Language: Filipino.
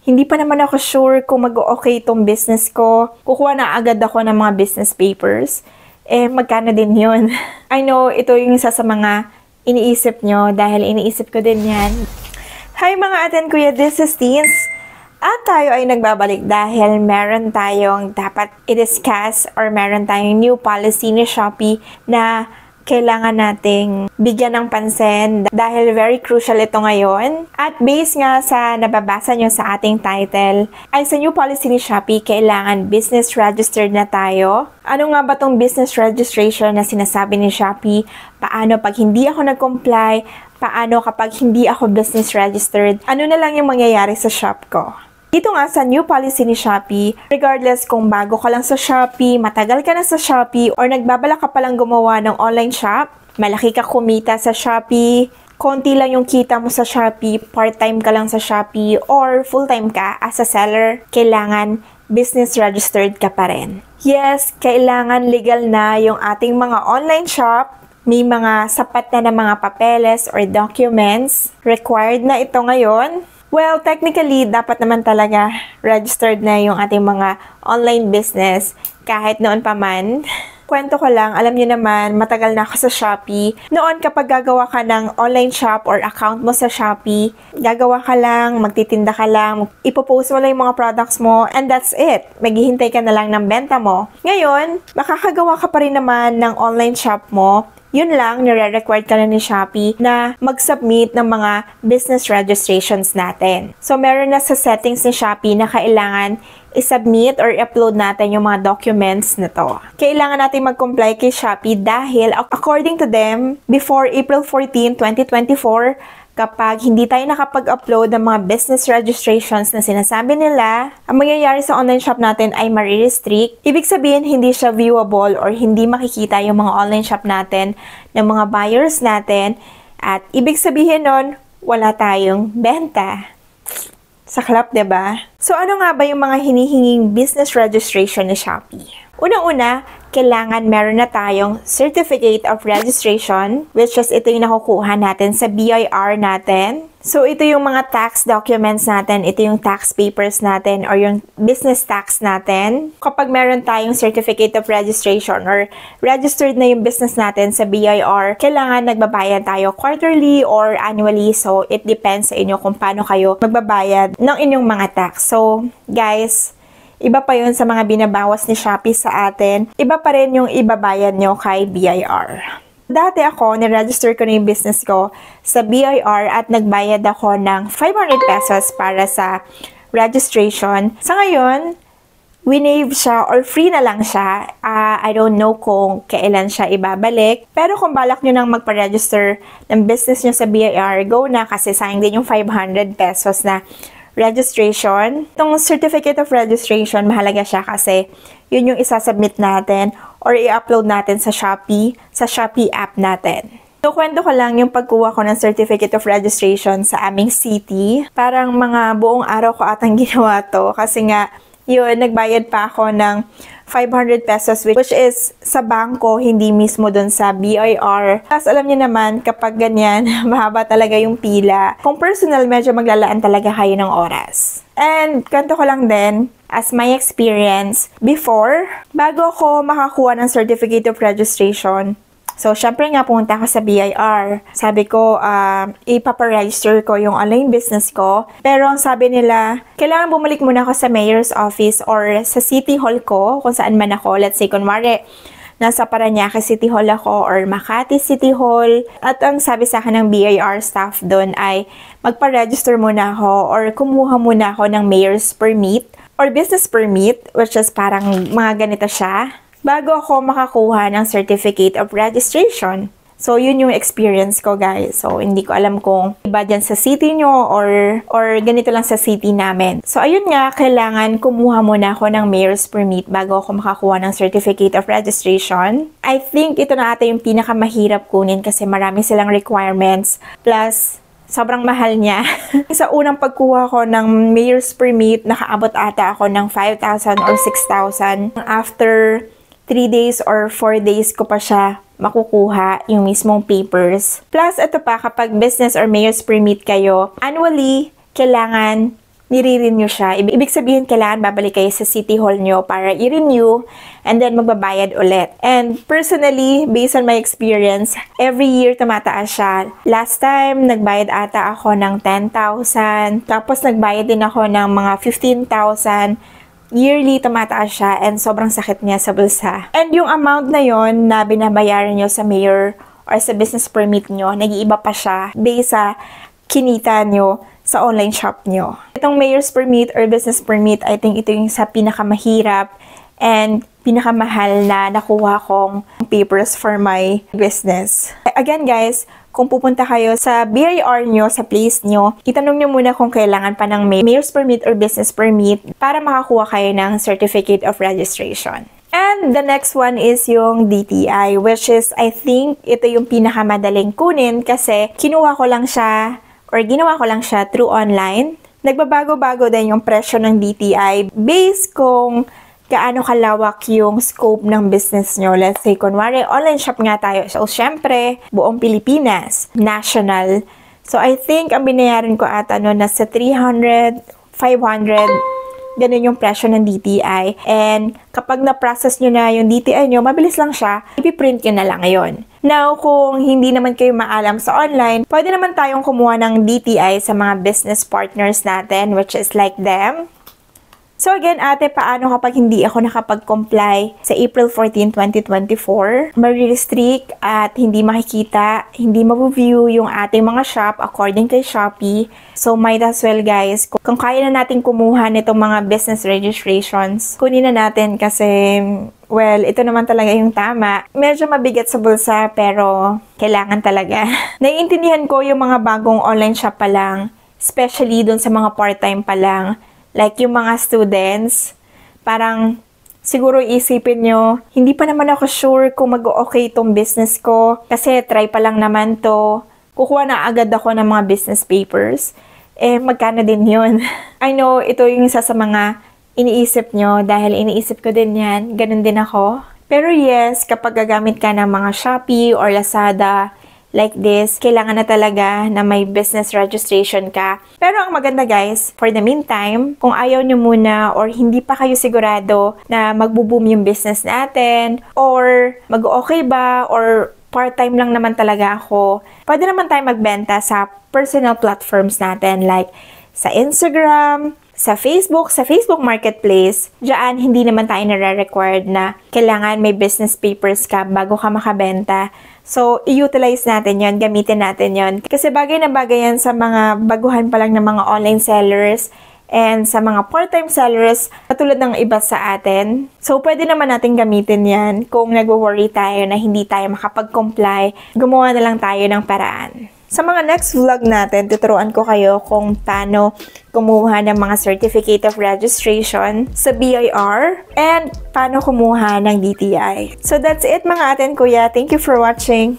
Hindi pa naman ako sure kung mag-okay itong business ko. Kukuha na agad ako ng mga business papers. Magkano din yun? I know, ito yung isa sa mga iniisip nyo dahil iniisip ko din yan. Hi mga Ate and Kuya, this is Teens. At tayo ay nagbabalik dahil meron tayong dapat i-discuss or meron tayong new policy ni Shopee na kailangan nating bigyan ng pansin dahil very crucial ito ngayon. At based nga sa nababasa nyo sa ating title, ay sa new policy ni Shopee, kailangan business registered na tayo. Ano nga ba tong business registration na sinasabi ni Shopee? Paano pag hindi ako nag-comply? Paano kapag hindi ako business registered? Ano na lang yung mangyayari sa shop ko? Dito nga sa new policy ni Shopee, regardless kung bago ka lang sa Shopee, matagal ka na sa Shopee, or nagbabalak ka palang gumawa ng online shop, malaki ka kumita sa Shopee, konti lang yung kita mo sa Shopee, part-time ka lang sa Shopee, or full-time ka as a seller, kailangan business registered ka pa rin. Yes, kailangan legal na yung ating mga online shop, may mga sapat na mga papeles or documents, required na ito ngayon. Well, technically, dapat naman talaga registered na yung ating mga online business kahit noon pa man. Kwento ko lang, alam niyo naman, matagal na ako sa Shopee. Noon kapag gagawa ka ng online shop or account mo sa Shopee, gagawa ka lang, magtitinda ka lang, ipopost mo lang yung mga products mo, and that's it. Maghihintay ka na lang ng benta mo. Ngayon, makakagawa ka pa rin naman ng online shop mo. Yun lang, nire-required ka na ni Shopee na mag-submit ng mga business registrations natin. So, meron na sa settings ni Shopee na kailangan i-submit or i-upload natin yung mga documents na to. Kailangan natin mag-comply kay Shopee dahil according to them, before April 14, 2024, kapag hindi tayo nakapag-upload ng mga business registrations na sinasabi nila, ang mangyayari sa online shop natin ay marirestrict. Ibig sabihin, hindi siya viewable or hindi makikita yung mga online shop natin ng mga buyers natin. At ibig sabihin nun, wala tayong benta. Saklap, diba? So, ano nga ba yung mga hinihinging business registration ni Shopee? Unang-una, kailangan meron na tayong Certificate of Registration, which is ito yung nakukuha natin sa BIR natin. So, ito yung mga tax documents natin, ito yung tax papers natin, or yung business tax natin. Kapag meron tayong Certificate of Registration or registered na yung business natin sa BIR, kailangan nagbabayad tayo quarterly or annually. So, it depends sa inyo kung paano kayo magbabayad ng inyong mga tax. So, guys, iba pa yun sa mga binabawas ni Shopee sa atin. Iba pa rin yung ibabayad nyo kay BIR. Dati ako, niregister ko na yung business ko sa BIR at nagbayad ako ng 500 pesos para sa registration. Sa ngayon, winave siya or free na lang siya. I don't know kung kailan siya ibabalik. Pero kung balak nyo nang magpa-register ng business nyo sa BIR, go na kasi sayang din yung 500 pesos na registration. Itong Certificate of Registration, mahalaga siya kasi yun yung isasubmit natin or i-upload natin sa Shopee app natin. So, kwento ko lang yung pagkuha ko ng Certificate of Registration sa aming city. Parang mga buong araw ko atang ginawa to kasi nga, yun, nagbayad pa ako ng 500 pesos which is sa bangko, hindi mismo dun sa BIR. Tapos alam niyo naman, kapag ganyan, mahaba talaga yung pila. Kung personal, medyo maglalaan talaga kayo ng oras. And kwento ko lang din, as my experience, before, bago ako makakuha ng Certificate of Registration, so, syempre nga, pumunta ako sa BIR. Sabi ko, ipaparegister ko yung online business ko. Pero ang sabi nila, kailangan bumalik muna ako sa mayor's office or sa city hall ko, kung saan man ako. Let's say, kunwari, nasa Parañaque City Hall ako or Makati City Hall. At ang sabi sa akin ng BIR staff doon ay magpa-register muna ako or kumuha muna ako ng mayor's permit or business permit, which is parang mga ganito siya, bago ako makakuha ng Certificate of Registration. So, yun yung experience ko, guys. So, hindi ko alam kung iba dyan sa city nyo or ganito lang sa city namin. So, ayun nga, kailangan kumuha muna ako ng mayor's permit bago ako makakuha ng Certificate of Registration. I think ito na ata yung pinakamahirap kunin kasi marami silang requirements. Plus, sobrang mahal niya. Sa unang pagkuha ko ng mayor's permit, nakaabot ata ako ng 5,000 or 6,000. After 3 days or 4 days ko pa siya makukuha yung mismong papers. Plus, ito pa, kapag business or mayor's permit kayo, annually, kailangan nire-renew siya. Ibig sabihin, kailangan babalik kayo sa City Hall nyo para i-renew and then magbabayad ulit. And personally, based on my experience, every year tumataas siya. Last time, nagbayad ata ako ng 10,000. Tapos nagbayad din ako ng mga 15,000. Yearly tumataas siya and sobrang sakit niya sa bulsa. And yung amount na yon na binabayaran nyo sa mayor or sa business permit nyo, nag-iiba pa siya based sa kinita nyo sa online shop nyo. Itong mayor's permit or business permit, I think ito yung sa pinakamahirap and pinakamahal na nakuha kong papers for my business. Again guys, kung pupunta kayo sa BIR nyo, sa place nyo, itanong nyo muna kung kailangan pa ng mayor's permit or business permit para makakuha kayo ng certificate of registration. And the next one is yung DTI, which is, I think, ito yung pinakamadaling kunin kasi kinuha ko lang siya or ginawa ko lang siya through online. Nagbabago-bago din yung presyo ng DTI based kung gaano kalawak yung scope ng business nyo. Let's say, kunwari, online shop nga tayo. So, syempre, buong Pilipinas, national. So, I think, ang binayaran ko ata no, nasa 300, 500, ganun yung presyo ng DTI. And kapag na-process nyo na yung DTI nyo, mabilis lang siya, ipiprint nyo na lang ngayon. Now, kung hindi naman kayo maalam sa online, pwede naman tayong kumuha ng DTI sa mga business partners natin, which is like them. So again, ate, paano kapag hindi ako nakapag-comply sa April 14, 2024? Marirestrict at hindi makikita, hindi ma-view yung ating mga shop according kay Shopee. So might as well guys, kung kaya na natin kumuha nitong mga business registrations, kunin na natin kasi, well, ito naman talaga yung tama. Medyo mabigat sa bulsa pero kailangan talaga. Naiintindihan ko yung mga bagong online shop pa lang, especially dun sa mga part-time pa lang. Like yung mga students, parang siguro isipin nyo, hindi pa naman ako sure kung mag-okay itong business ko kasi try pa lang naman to. Kukuha na agad ako ng mga business papers. Eh, magkano din yun? I know, ito yung isa sa mga iniisip nyo dahil iniisip ko din yan. Ganun din ako. Pero yes, kapag gagamit ka ng mga Shopee or Lazada, like this, kailangan na talaga na may business registration ka. Pero ang maganda guys, for the meantime, kung ayaw nyo muna or hindi pa kayo sigurado na magbo-boom yung business natin or mag-okay ba or part-time lang naman talaga ako, pwede naman tayo magbenta sa personal platforms natin like sa Instagram, sa Facebook Marketplace. Diyan, hindi naman tayo nare-required na kailangan may business papers ka bago ka makabenta. So, i-utilize natin yon, gamitin natin yon. Kasi bagay na bagay yan sa mga baguhan pa lang ng mga online sellers and sa mga part-time sellers katulad ng iba sa atin. So, pwede naman natin gamitin yan kung nagwo-worry tayo na hindi tayo makapag-comply. Gumawa na lang tayo ng paraan. Sa mga next vlog natin, tuturuan ko kayo kung paano kumuha ng mga certificate of registration sa BIR and paano kumuha ng DTI. So that's it mga atin kuya. Thank you for watching.